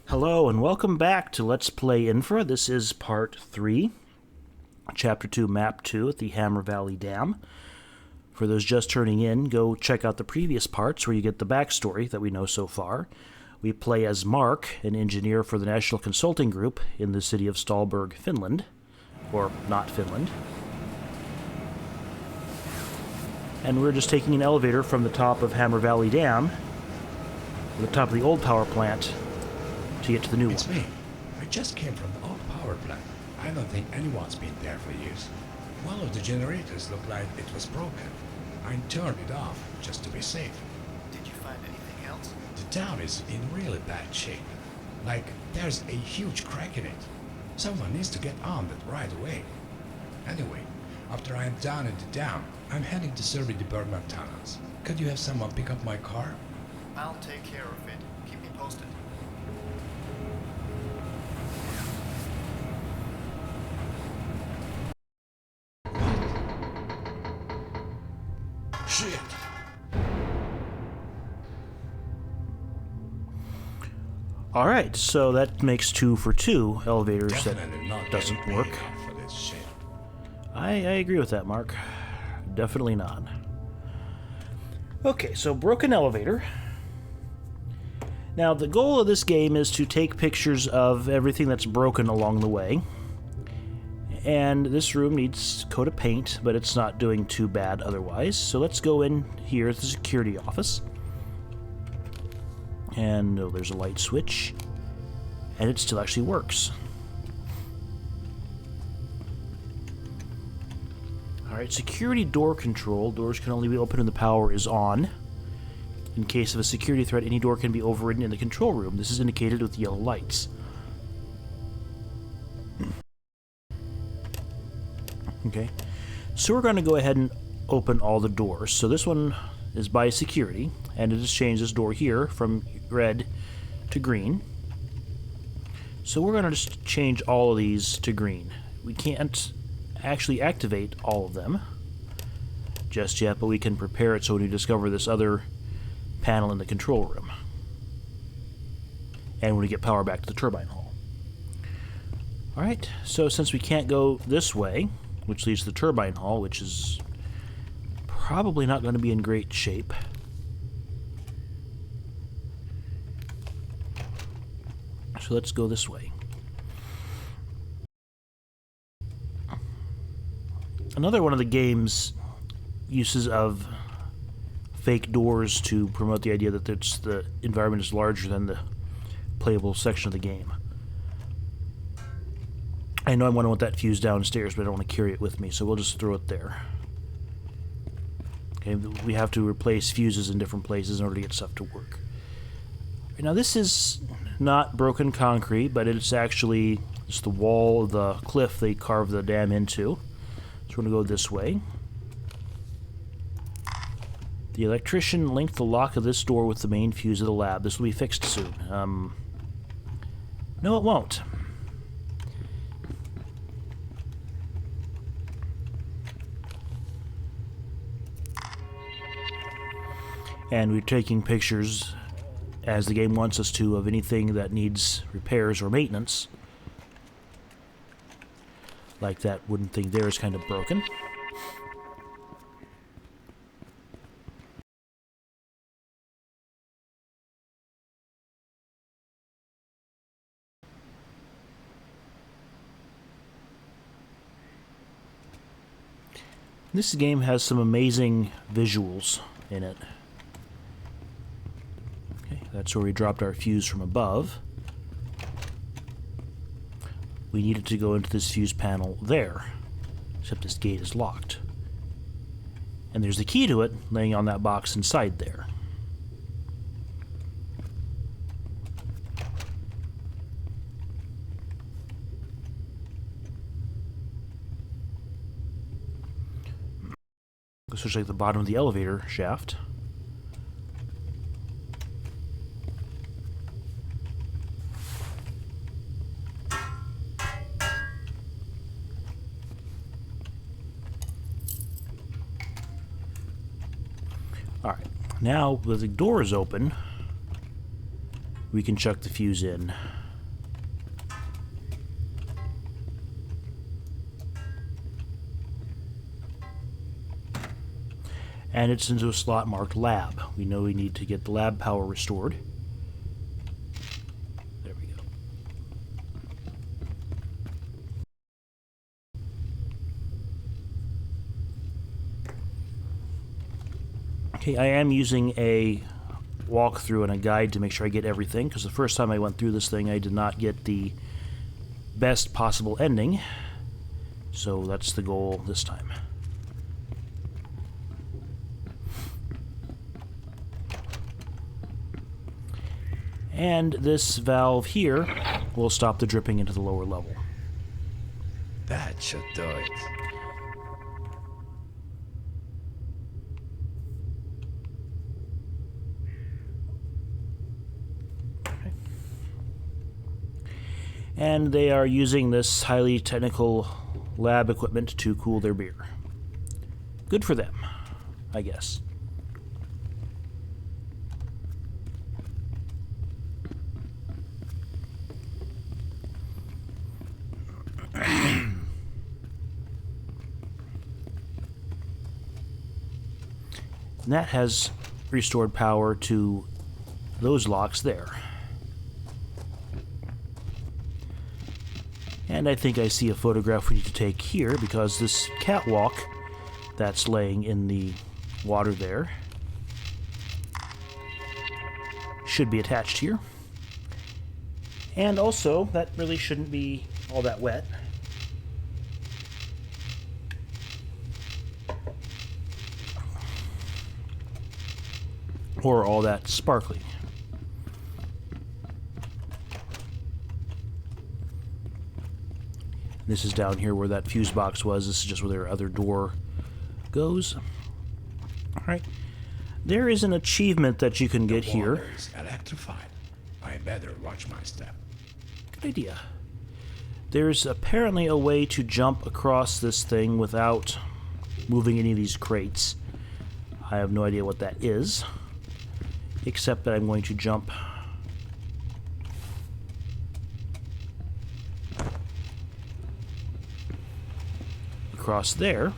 Hello and welcome back to Let's Play Infra. This is part 3, Chapter 2, Map 2 at the Hammer Valley Dam. For those just turning in, go check out the previous parts where you get the backstory that we know so far. We play as Mark, an engineer for the National Consulting Group in the city of Stallberg, Finland. Or not Finland. And we're just taking an elevator from the top of Hammer Valley Dam to the top of the old power plant to get to the new It's one. me. I just came from the old power plant. I don't think anyone's been there for years. One of the generators looked like it was broken. I turned it off just to be safe. Did you find anything else? The town is in really bad shape. Like, there's a huge crack in it. Someone needs to get on that right away. Anyway, after I am down in the dam, I'm heading to survey the Bergman tunnels. Could you have someone pick up my car? I'll take care of it. Keep me posted. Shit! Alright, so that makes 2 for 2 elevators Definitely not that doesn't getting work. paid enough for this shit. I agree with that, Mark. Definitely not. Okay, so broken elevator. Now, the goal of this game is to take pictures of everything that's broken along the way. And this room needs a coat of paint, but it's not doing too bad otherwise. So let's go in here to the security office. And oh, there's a light switch. And it still actually works. Alright, security door control. Doors can only be opened when the power is on. In case of a security threat, any door can be overridden in the control room. This is indicated with yellow lights. Okay, so we're going to go ahead and open all the doors. So this one is by security, and it has changed this door here from red to green. So we're going to just change all of these to green. We can't actually activate all of them just yet, but we can prepare it so when we discover this other panel in the control room. And when we get power back to the turbine hall. Alright, so since we can't go this way, which leads to the turbine hall, which is probably not going to be in great shape. So let's go this way. Another one of the game's uses of fake doors to promote the idea that the environment is larger than the playable section of the game. I know I want that fuse downstairs, but I don't want to carry it with me, so we'll just throw it there. Okay, we have to replace fuses in different places in order to get stuff to work. Now this is not broken concrete, but it's actually just the wall of the cliff they carved the dam into. So we're going to go this way. The electrician linked the lock of this door with the main fuse of the lab. This will be fixed soon. No, it won't. And we're taking pictures, as the game wants us to, of anything that needs repairs or maintenance. Like that wooden thing there is kind of broken. This game has some amazing visuals in it. Okay, that's where we dropped our fuse from above. We needed to go into this fuse panel there, except this gate is locked. And there's the key to it laying on that box inside there. This looks like the bottom of the elevator shaft. Alright, now that the door is open, we can chuck the fuse in. And it's into a slot marked lab. We know we need to get the lab power restored. There we go. Okay, I am using a walkthrough and a guide to make sure I get everything, because the first time I went through this thing I did not get the best possible ending. So that's the goal this time. And this valve here will stop the dripping into the lower level. That should do it. And they are using this highly technical lab equipment to cool their beer. Good for them, I guess. And that has restored power to those locks there. And I think I see a photograph we need to take here, because this catwalk that's laying in the water there should be attached here. And also, that really shouldn't be all that wet. Or all that sparkly. This is down here where that fuse box was. This is just where their other door goes. Alright. There is an achievement that you can get here. Water is electrified. I better watch my step. Good idea. There's apparently a way to jump across this thing without moving any of these crates. I have no idea what that is, except that I'm going to jump across there.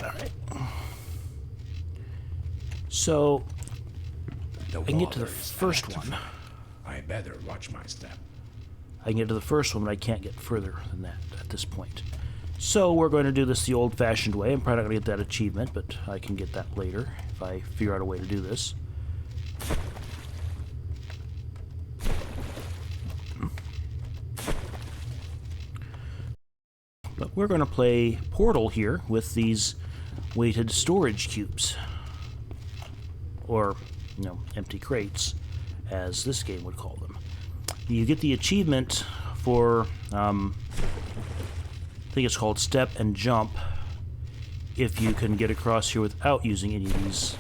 Alright. So The I can get to the water is first one. electrified. I better watch my step. I can get to the first one, but I can't get further than that at this point. So we're going to do this the old-fashioned way. I'm probably not going to get that achievement, but I can get that later if I figure out a way to do this. But we're going to play Portal here with these weighted storage cubes. Or, you know, empty crates, as this game would call them. You get the achievement for, I think it's called Step and Jump, if you can get across here without using any of these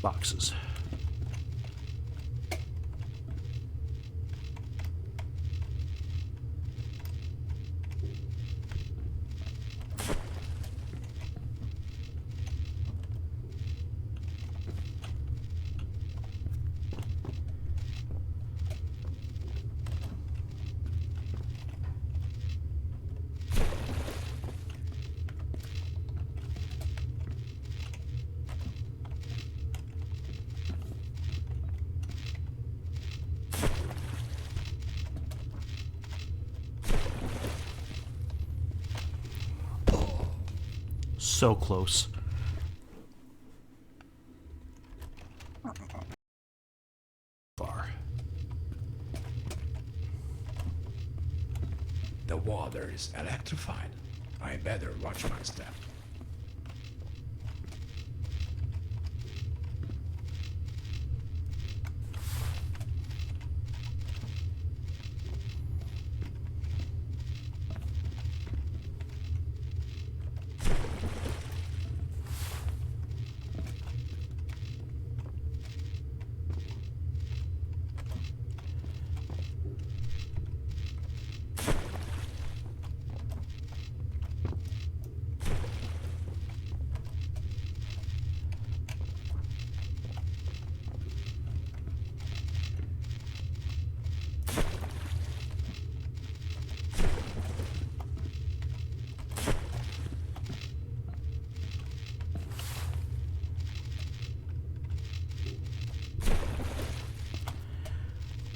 boxes. So close. Far. The water is electrified. I better watch my step.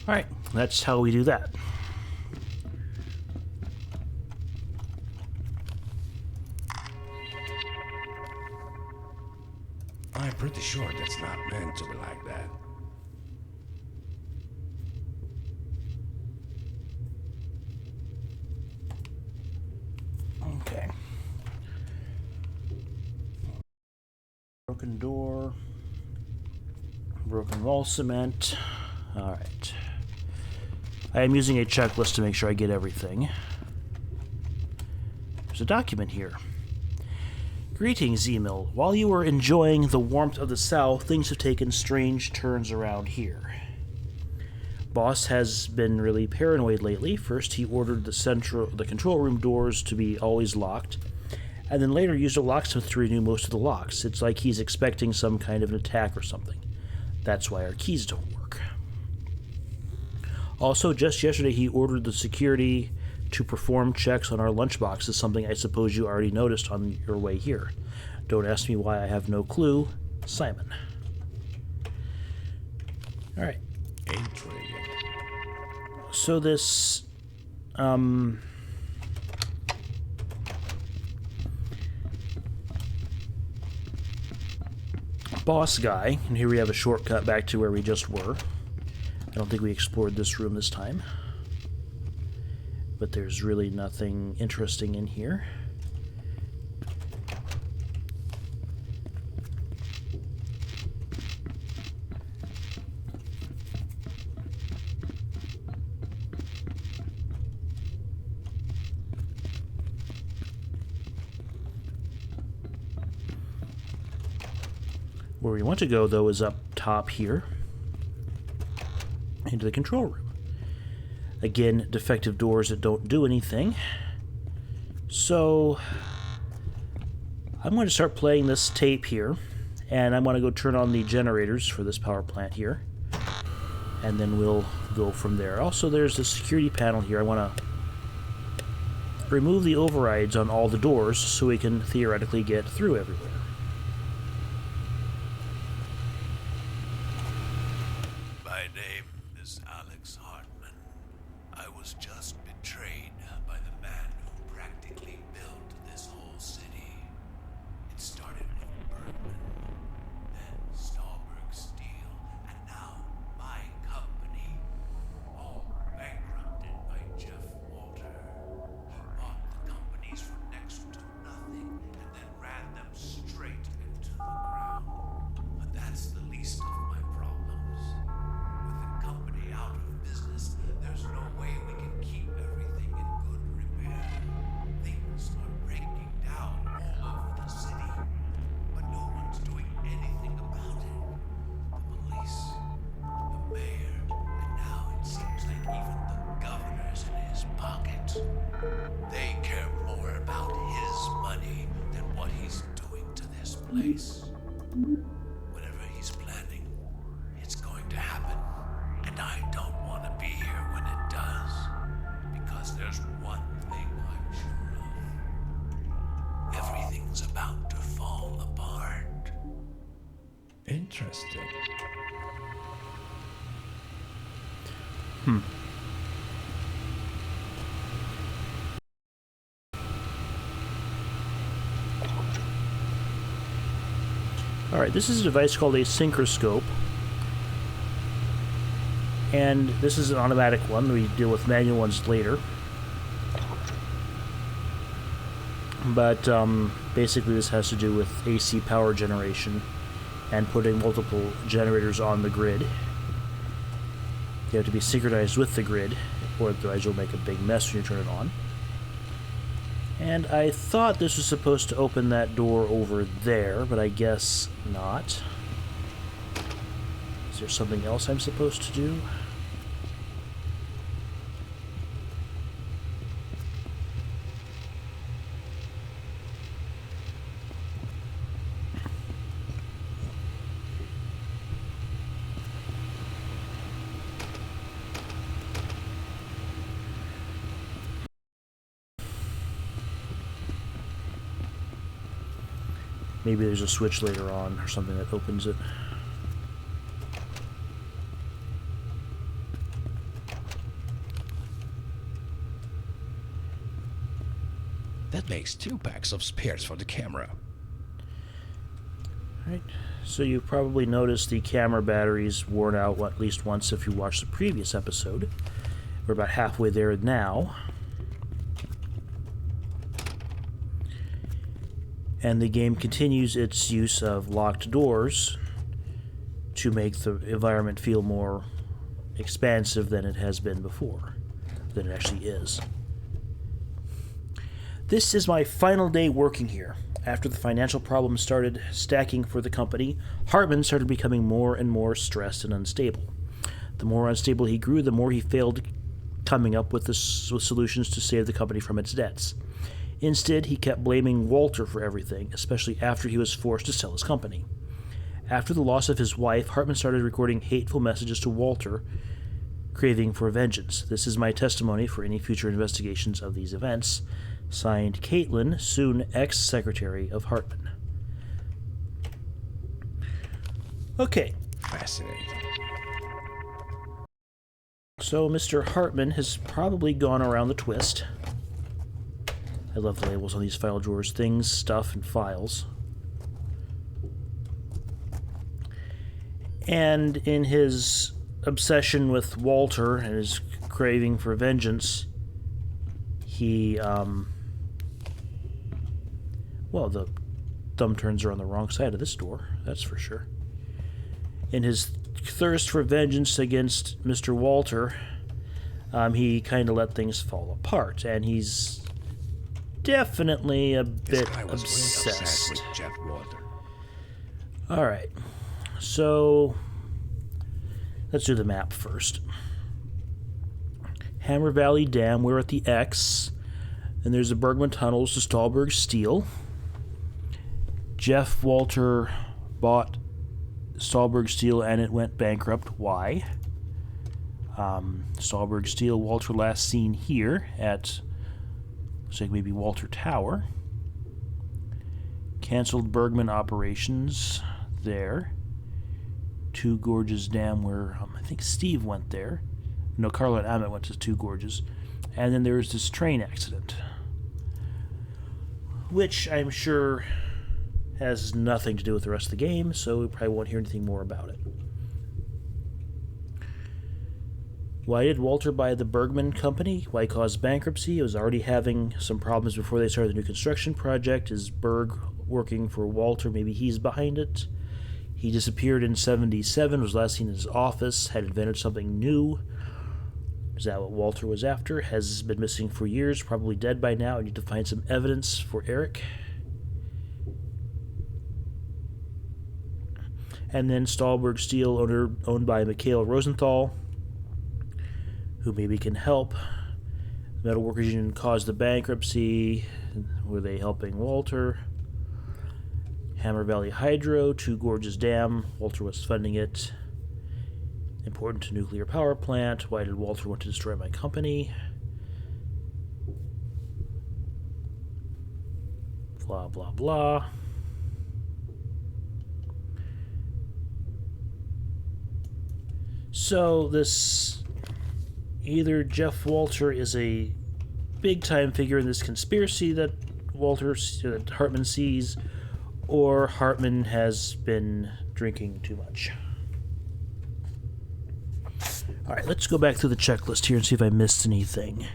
Alright, that's how we do that. I'm pretty sure that's not meant to be like that. Okay. Broken door. Broken wall cement. Alright. I am using a checklist to make sure I get everything. There's a document here. Greetings, Emil. While you were enjoying the warmth of the south, things have taken strange turns around here. Boss has been really paranoid lately. First, he ordered the control room doors to be always locked, and then later used a locksmith to renew most of the locks. It's like he's expecting some kind of an attack or something. That's why our keys don't work. Also, just yesterday he ordered the security to perform checks on our lunchboxes, something I suppose you already noticed on your way here. Don't ask me why, I have no clue. Simon. Alright. Intriguing. So this, boss guy, and here we have a shortcut back to where we just were. I don't think we explored this room this time. But there's really nothing interesting in here. Where we want to go, though, is up top here into the control room. Again, defective doors that don't do anything. So I'm going to start playing this tape here, and I'm going to go turn on the generators for this power plant here, and then we'll go from there. Also, there's the security panel here. I want to remove the overrides on all the doors so we can theoretically get through everywhere. My name is Alex Hartman. I was just betrayed by the man who practically built this whole city. It started with Bergman, then Stahlberg Steel, and now my company. All bankrupted by Jeff Walter. He bought the companies for next to nothing and then ran them straight into the ground. But that's the least of my problems. With the company out of business, there's no way we can keep everything in good repair. Things are breaking down all over the city, but no one's doing anything about it. The police, the mayor, and now it seems like even the governor's in his pocket. They care more about his money than what he's doing to this place. Whatever he's planning, it's going to happen. And I don't want to be here when it does. Because there's one thing I'm sure of. Everything's about to fall apart. Interesting. Alright, this is a device called a synchroscope. And this is an automatic one. We deal with manual ones later. But basically this has to do with AC power generation and putting multiple generators on the grid. They have to be synchronized with the grid, or otherwise you'll make a big mess when you turn it on. And I thought this was supposed to open that door over there, but I guess not. Is there something else I'm supposed to do? Maybe there's a switch later on or something that opens it. That makes 2 packs of spares for the camera. Right. So you probably noticed the camera batteries worn out at least once if you watched the previous episode. We're about halfway there now. And the game continues its use of locked doors to make the environment feel more expansive than it has been before, than it actually is. This is my final day working here. After the financial problems started stacking for the company, Hartman started becoming more and more stressed and unstable. The more unstable he grew, the more he failed coming up with solutions to save the company from its debts. Instead, he kept blaming Walter for everything, especially after he was forced to sell his company. After the loss of his wife, Hartman started recording hateful messages to Walter, craving for vengeance. This is my testimony for any future investigations of these events. Signed, Caitlin, soon ex-secretary of Hartman. Okay. Fascinating. So Mr. Hartman has probably gone around the twist. I love the labels on these file drawers. Things, stuff, and files. And in his obsession with Walter and his craving for vengeance, he, well, the thumb turns are on the wrong side of this door, that's for sure. In his thirst for vengeance against Mr. Walter, he kind of let things fall apart, and he's definitely a bit This guy was really obsessed. obsessed with Jeff Walter. Alright, so let's do the map first. Hammer Valley Dam, we're at the X, and there's the Bergman Tunnels to Stahlberg Steel. Jeff Walter bought Stahlberg Steel and it went bankrupt. Why? Stahlberg Steel, Walter last seen here at, looks like maybe Walter Tower. Canceled Bergman operations there. Two Gorges Dam, where I think Steve went there. No, Carlo and Amit went to Two Gorges. And then there was this train accident, which I'm sure has nothing to do with the rest of the game, so we probably won't hear anything more about it. Why did Walter buy the Bergman Company? Why cause bankruptcy? It was already having some problems before they started the new construction project. Is Berg working for Walter? Maybe he's behind it. He disappeared in 1977, was last seen in his office, had invented something new. Is that what Walter was after? Has been missing for years, probably dead by now. I need to find some evidence for Eric. And then Stahlberg Steel, owned by Mikhail Rosenthal, who maybe can help. The Metal Workers Union caused the bankruptcy. Were they helping Walter? Hammer Valley Hydro, Two Gorges Dam, Walter was funding it. Important to nuclear power plant. Why did Walter want to destroy my company? Blah, blah, blah. So this, either Jeff Walter is a big-time figure in this conspiracy that Hartman sees, or Hartman has been drinking too much. Alright, let's go back through the checklist here and see if I missed anything.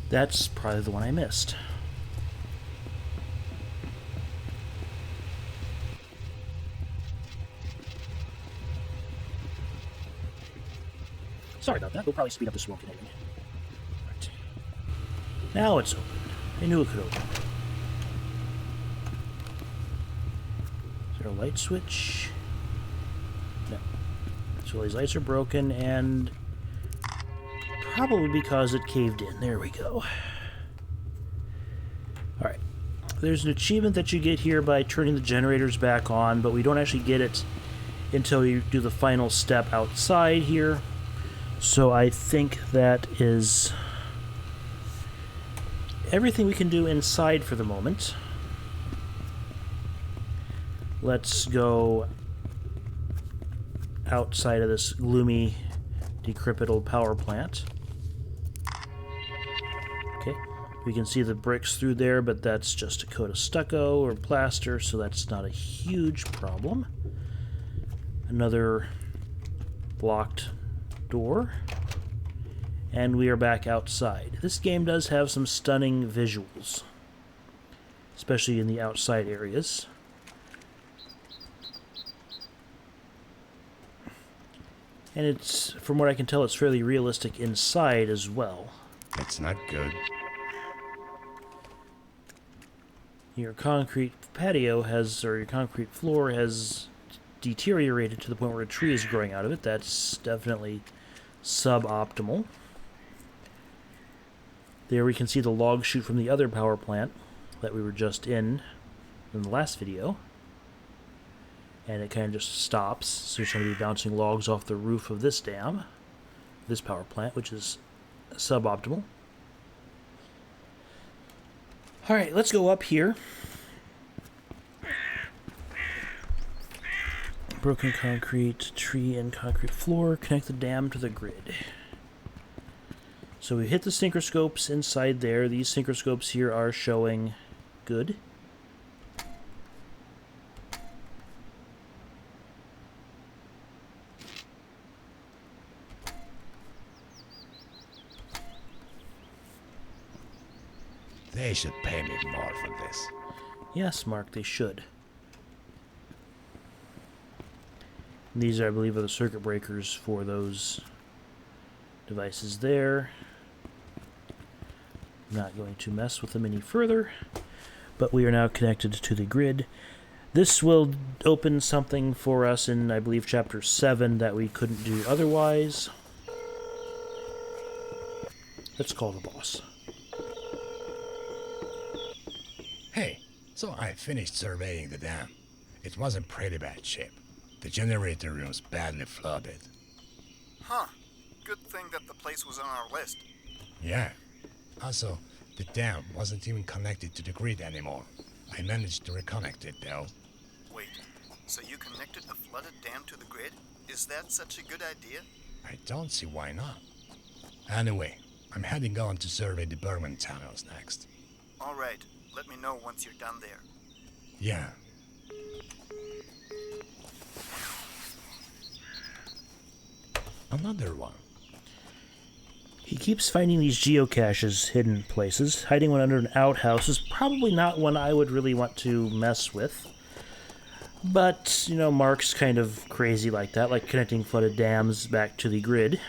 That's probably the one I missed. Sorry about that. We'll probably speed up the smoke and everything. Right. Now it's open. I knew it could open. Is there a light switch? No. So these lights are broken, and probably because it caved in. There we go. Alright. There's an achievement that you get here by turning the generators back on, but we don't actually get it until you do the final step outside here. So I think that is everything we can do inside for the moment. Let's go outside of this gloomy, decrepit old power plant. Okay, we can see the bricks through there, but that's just a coat of stucco or plaster, so that's not a huge problem. Another blocked door. And we are back outside. This game does have some stunning visuals, especially in the outside areas. And it's, from what I can tell, it's fairly realistic inside as well. It's not good. Your concrete patio has, or your concrete floor has deteriorated to the point where a tree is growing out of it. That's definitely suboptimal. There we can see the log chute from the other power plant that we were just in the last video. And it kind of just stops, so you're going to be bouncing logs off the roof of this dam, this power plant, which is suboptimal. Alright, let's go up here. Broken concrete, tree and concrete floor, connect the dam to the grid. So we hit the synchroscopes inside there. These synchroscopes here are showing good. They should pay me more for this. Yes, Mark, they should. These, I believe, are the circuit breakers for those devices there. I'm not going to mess with them any further, but we are now connected to the grid. This will open something for us in, I believe, Chapter 7 that we couldn't do otherwise. Let's call the boss. Hey, so I finished surveying the dam. It was in pretty bad shape. The generator room's badly flooded. Huh. Good thing that the place was on our list. Yeah. Also, the dam wasn't even connected to the grid anymore. I managed to reconnect it, though. Wait, so you connected a flooded dam to the grid? Is that such a good idea? I don't see why not. Anyway, I'm heading on to survey the Berman tunnels next. Alright, let me know once you're done there. Yeah. Another one. He keeps finding these geocaches, hidden places. Hiding one under an outhouse is probably not one I would really want to mess with. But, you know, Mark's kind of crazy like that, like connecting flooded dams back to the grid.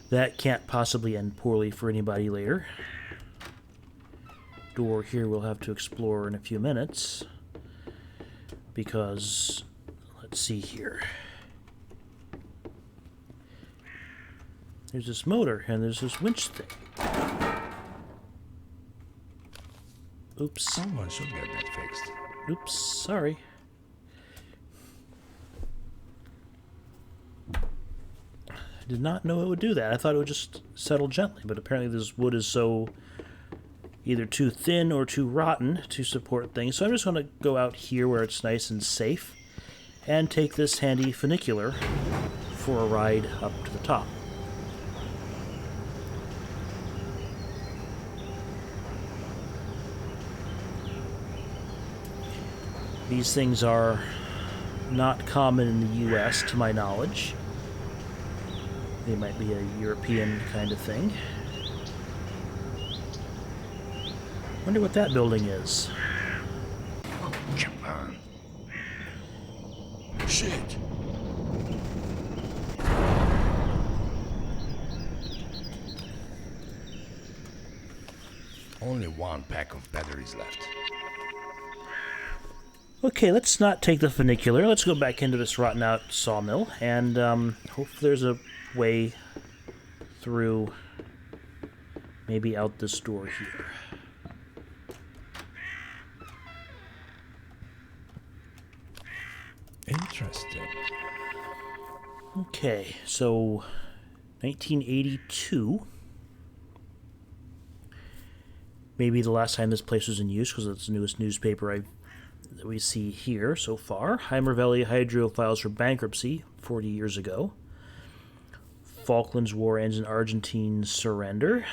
That can't possibly end poorly for anybody later. Door here we'll have to explore in a few minutes. Because, let's see here. There's this motor, and there's this winch thing. Oops. Someone should get that fixed. Oops, sorry. I did not know it would do that. I thought it would just settle gently, but apparently this wood is so either too thin or too rotten to support things. So I'm just going to go out here where it's nice and safe and take this handy funicular for a ride up to the top. These things are not common in the US, to my knowledge. They might be a European kind of thing. Wonder what that building is. Oh, come on. Shit. Only one pack of batteries left. Okay, let's not take the funicular. Let's go back into this rotten out sawmill, and hopefully there's a way through, maybe out this door here. Interesting. Okay, so 1982. Maybe the last time this place was in use, because it's the newest newspaper that we see here so far. Heimer Valley Hydro files for bankruptcy 40 years ago. Falklands War ends in Argentine surrender.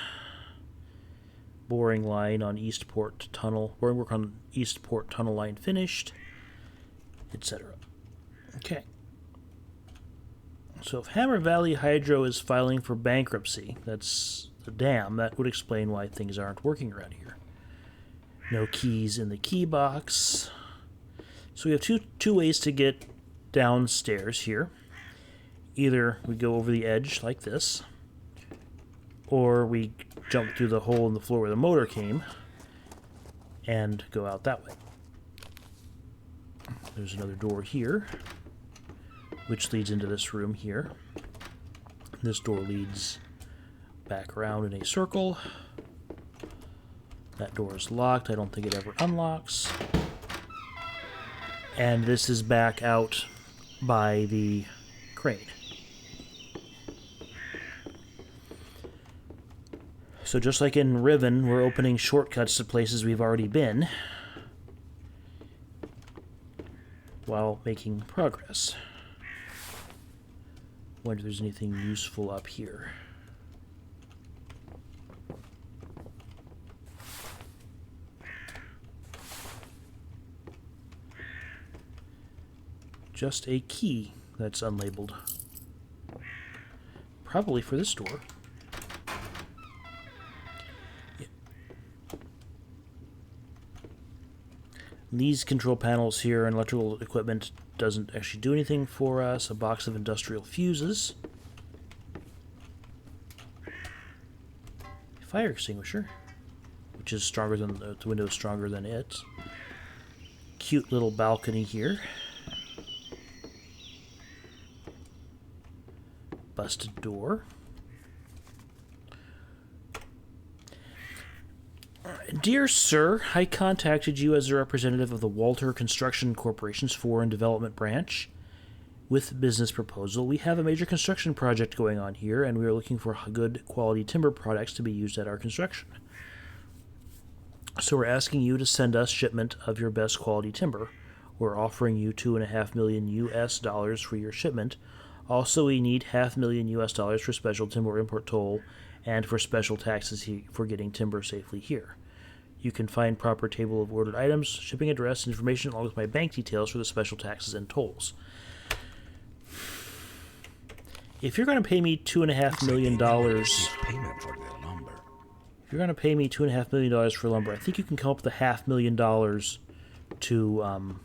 Boring line on Eastport Tunnel. Boring work on Eastport Tunnel line finished, etc. Okay. So if Hammer Valley Hydro is filing for bankruptcy, that's a dam, that would explain why things aren't working around here. No keys in the key box. So we have two ways to get downstairs here. Either we go over the edge like this, or we jump through the hole in the floor where the motor came and go out that way. There's another door here, which leads into this room here. This door leads back around in a circle. That door is locked. I don't think it ever unlocks. And this is back out by the crane. So just like in Riven, we're opening shortcuts to places we've already been while making progress. Wonder if there's anything useful up here. Just a key that's unlabeled. Probably for this door. Yeah. These control panels here and electrical equipment doesn't actually do anything for us. A box of industrial fuses. Fire extinguisher, which is stronger than the window is stronger than it. Cute little balcony here. Busted door. Dear Sir, I contacted you as a representative of the Walter Construction Corporation's Foreign Development Branch with a business proposal. We have a major construction project going on here, and we are looking for good quality timber products to be used at our construction. So we're asking you to send us shipment of your best quality timber. We're offering you $2.5 million US for your shipment. Also, we need $500,000 US for special timber import toll and for special taxes for getting timber safely here. You can find proper table of ordered items, shipping address, and information along with my bank details for the special taxes and tolls. If you're going to pay me $2.5 million, Payment for the lumber. if you're going to pay me $2.5 million for lumber, I think you can come up with $500,000 to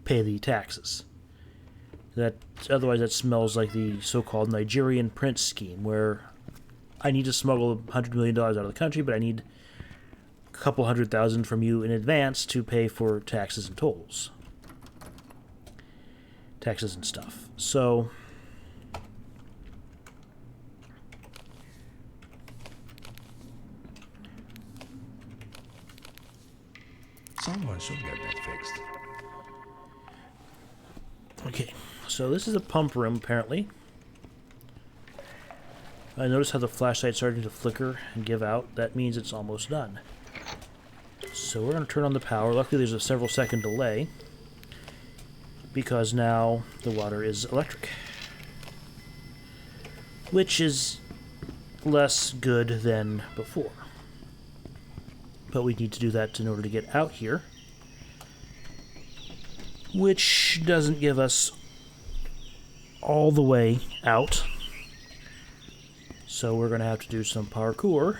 pay the taxes. Otherwise, that smells like the so-called Nigerian prince scheme, where I need to smuggle $100 million out of the country, but I need a couple $100,000 from you in advance to pay for taxes and tolls. Taxes and stuff. So Someone should get that fixed. okay, so this is a pump room, apparently. I notice how the flashlight's starting to flicker and give out. That means it's almost done. So we're going to turn on the power. Luckily, there's a several second delay, because now the water is electric, which is less good than before. But we need to do that in order to get out here, which doesn't give us all the way out. So we're going to have to do some parkour,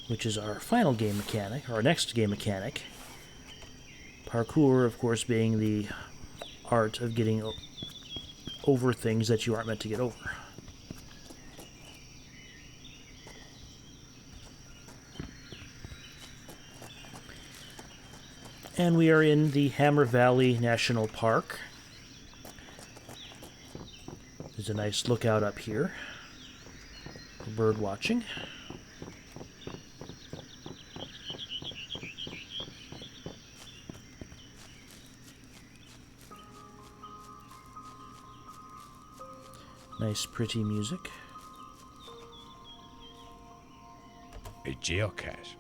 which is our final game mechanic, our next game mechanic. Parkour, of course, being the art of getting over things that you aren't meant to get over. And we are in the Hammer Valley National Park. There's a nice lookout up here for bird watching. Nice, pretty music. A geocache.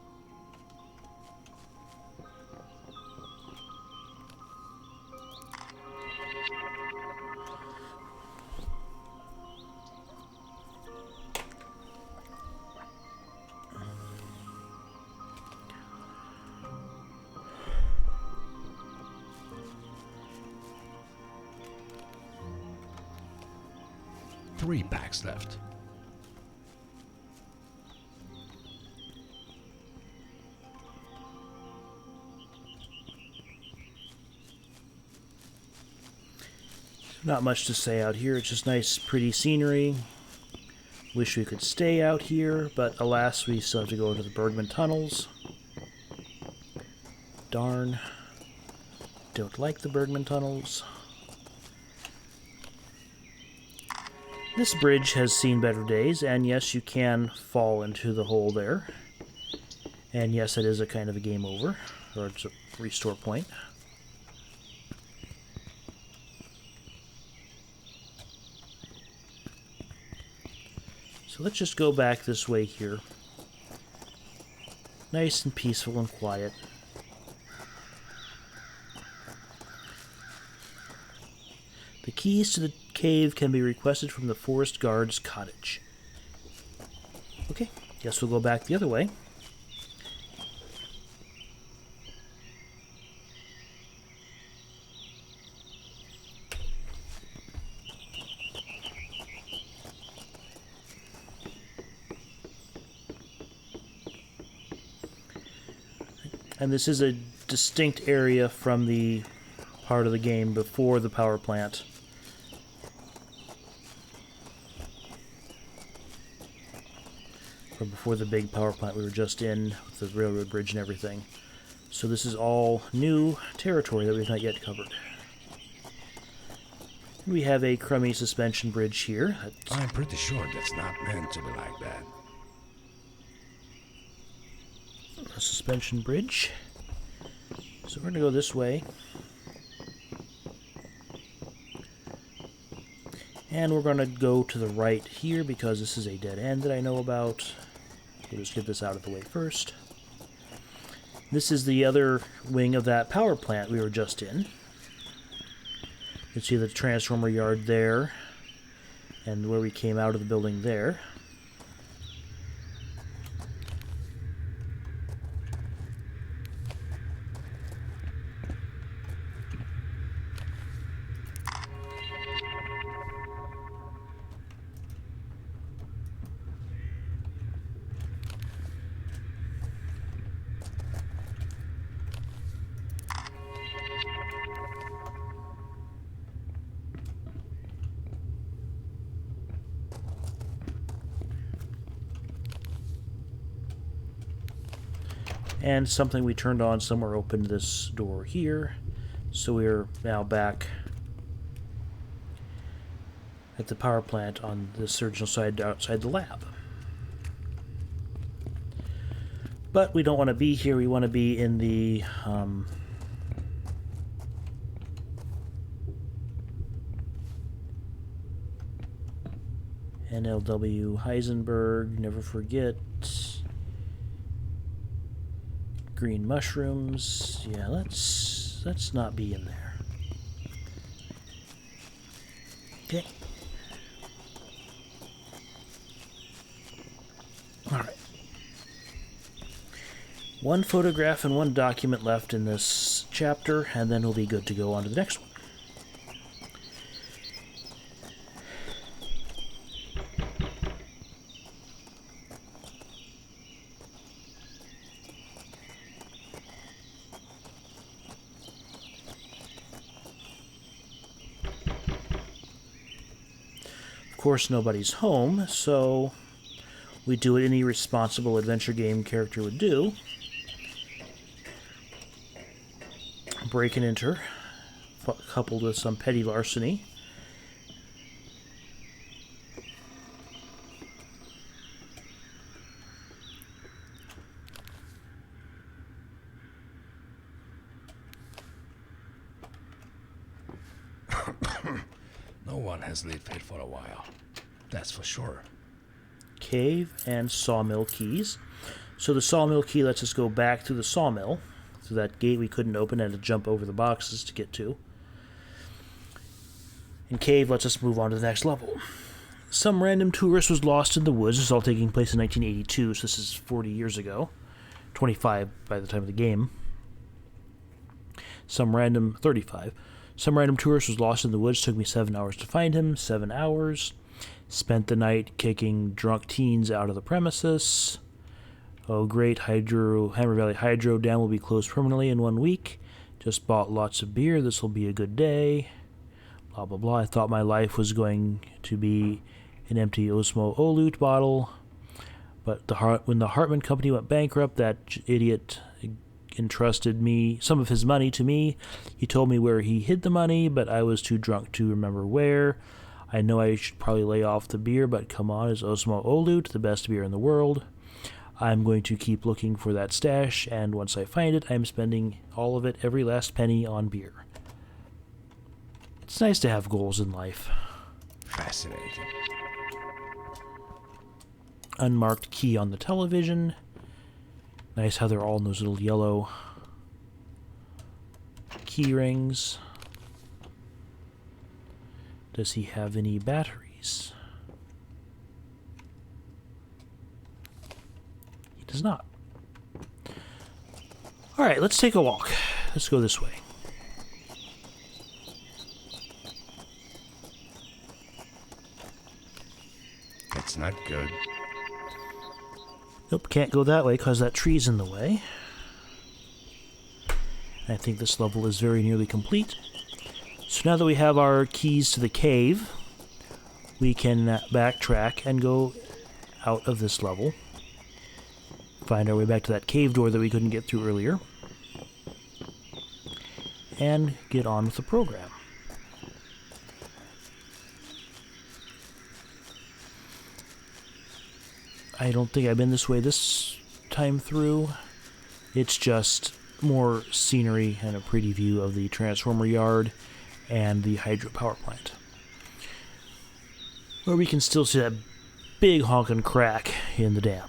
Three packs left. Not much to say out here. It's just nice, pretty scenery. Wish we could stay out here, but alas, we still have to go into the Bergman tunnels. Darn. Don't like the Bergman tunnels. This bridge has seen better days, and yes, you can fall into the hole there. And yes, it is a kind of a game over, or it's a restore point. So let's just go back this way here. Nice and peaceful and quiet. The keys to the cave can be requested from the forest guard's cottage. Okay, guess we'll go back the other way. And this is a distinct area from the part of the game before the power plant. Or before the big power plant we were just in, with the railroad bridge and everything. So this is all new territory that we've not yet covered. And we have a crummy suspension bridge here. I'm pretty sure that's not meant to be like that. A suspension bridge. So we're going to go this way. And we're going to go to the right here because this is a dead end that I know about. We'll just get this out of the way first. This is the other wing of that power plant we were just in. You can see the transformer yard there, and where we came out of the building there. And something we turned on somewhere opened this door here. So we're now back at the power plant on the surgical side outside the lab. But we don't want to be here. We want to be in the NLW Heisenberg, never forget. Green mushrooms. Yeah, let's not be in there. Okay. All right. One photograph and one document left in this chapter, and then we'll be good to go on to the next one. Of course, nobody's home, so we do what any responsible adventure game character would do. break and enter, coupled with some petty larceny. No one has lived here for a while. That's for sure. Cave and sawmill keys. So the sawmill key lets us go back to the sawmill, through that gate we couldn't open and to jump over the boxes to get to. And cave lets us move on to the next level. Some random tourist was lost in the woods. This is all taking place in 1982, so this is 40 years ago. 25 by the time of the game. 35. Some random tourist was lost in the woods. Took me 7 hours to find him. 7 hours. Spent the night kicking drunk teens out of the premises. Oh, great. Hammer Valley Hydro Dam will be closed permanently in 1 week. Just bought lots of beer. This will be a good day. Blah, blah, blah. I thought my life was going to be an empty Osmo Oluit bottle. But when the Hartman Company went bankrupt, that idiot entrusted some of his money to me. He told me where he hid the money, but I was too drunk to remember where. I know I should probably lay off the beer, but come on, is Osmo Oluit the best beer in the world? I'm going to keep looking for that stash, and once I find it, I'm spending all of it, every last penny, on beer. It's nice to have goals in life. Fascinating. Unmarked key on the television. Nice how they're all in those little yellow key rings. Does he have any batteries? He does not. Alright, let's take a walk. Let's go this way. That's not good. Nope, can't go that way because that tree's in the way. I think this level is very nearly complete. So now that we have our keys to the cave, we can backtrack and go out of this level. Find our way back to that cave door that we couldn't get through earlier. And get on with the program. I don't think I've been this way this time through. It's just more scenery and a pretty view of the transformer yard and the hydropower plant, where we can still see that big honking crack in the dam.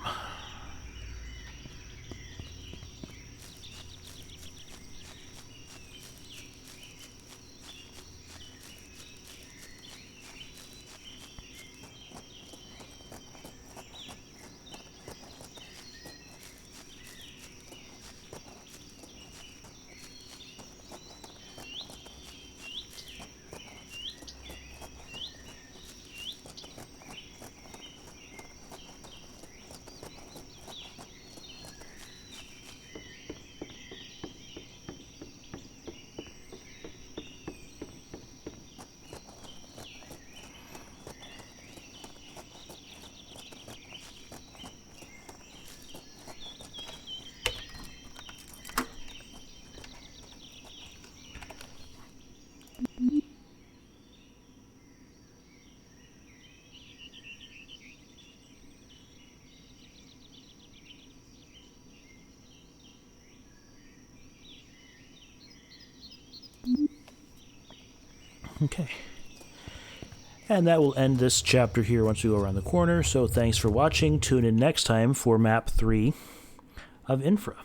Okay. And that will end this chapter here once we go around the corner. So thanks for watching. Tune in next time for map 3 of Infra.